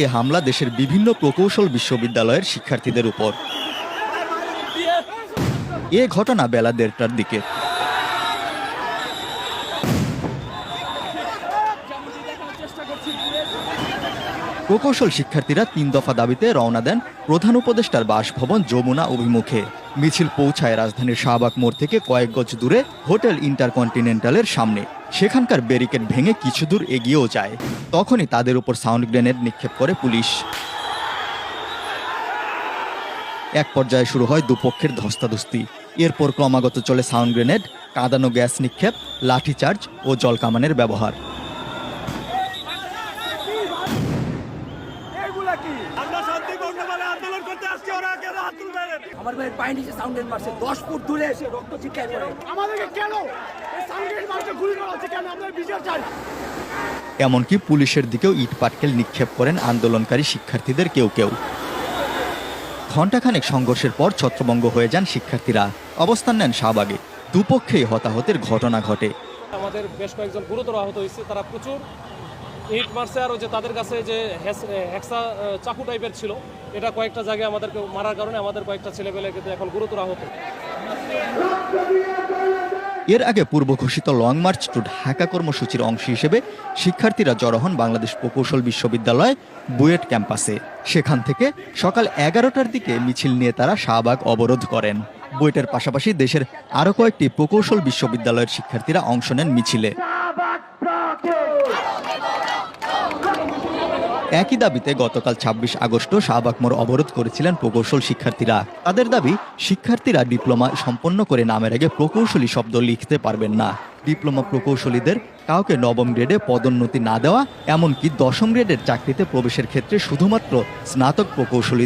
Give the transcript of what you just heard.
এ হামলা দেশের বিভিন্ন প্রকৌশল বিশ্ববিদ্যালয়ের শিক্ষার্থীদের উপর। এ ঘটনা বেলা 1:30টার দিকে। প্রকৌশল শিক্ষার্থীরা 3 দফা দাবিতে রওনা দেন প্রধান উপদেষ্টার বাসভবন যমুনা অভিমুখে। মিছিল পৌঁছায় রাজধানীর শাহবাগ মোড় থেকে কয়েক গজ দূরে হোটেল ইন্টারকন্টিনেন্টালের সামনে। সেখানকার ব্যারিকেড ভেঙে কিছু দূর এগিয়েও যায়। তখনই তাদের উপর সাউন্ড গ্রেনেড নিক্ষেপ করে পুলিশ। এক পর্যায়ে শুরু হয় দুপক্ষের ধস্তাধস্তি। এরপর ক্রমাগত চলে সাউন্ড গ্রেনেড, কাঁদানো গ্যাস নিক্ষেপ, লাঠিচার্জ ও জলকামানের ব্যবহার। এমনকি পুলিশের দিকেও ইট পাটকেল নিক্ষেপ করেন আন্দোলনকারী শিক্ষার্থীদের কেউ কেউ। ঘণ্টাখানেক সংঘর্ষের পর ছত্রভঙ্গ হয়ে যান শিক্ষার্থীরা। অবস্থান নেন শাহবাগে। দুপক্ষেই হতাহতের ঘটনা ঘটে। আমাদের বেশ কয়েকজন গুরুতর আহত হয়েছে। তারা প্রচুর ইট মারছে, আর যে তাদের কাছে যে হেক্সা চাকু টাইপের ছিল, এটা কয়েকটা জায়গায় আমাদেরকে মারার কারণে আমাদের কয়েকটা ছেলেপেলে কিন্তু এখন গুরুতর আহত। এর আগে পূর্ব ঘোষিত লং মার্চ টু ঢাকা কর্মসূচির অংশ হিসেবে শিক্ষার্থীরা জড়ো হন বাংলাদেশ প্রকৌশল বিশ্ববিদ্যালয় বুয়েট ক্যাম্পাসে। সেখান থেকে সকাল 11টার দিকে মিছিল নিয়ে তারা শাহবাগ অবরোধ করেন। বুয়েটের পাশাপাশি দেশের আরও কয়েকটি প্রকৌশল বিশ্ববিদ্যালয়ের শিক্ষার্থীরা অংশ নেন মিছিলে। একই দাবিতে গতকাল 26 আগস্টও শাহবাগ মোড় অবরোধ করেছিলেন প্রকৌশল শিক্ষার্থীরা। তাদের দাবি, শিক্ষার্থীরা ডিপ্লোমা সম্পন্ন করে নামের আগে প্রকৌশলী শব্দ লিখতে পারবেন না। ডিপ্লোমা প্রকৌশলীদের কাউকে নবম গ্রেডে পদোন্নতি না দেওয়া, এমনকি 10ম গ্রেডের চাকরিতে প্রবেশের ক্ষেত্রে শুধুমাত্র স্নাতক প্রকৌশলী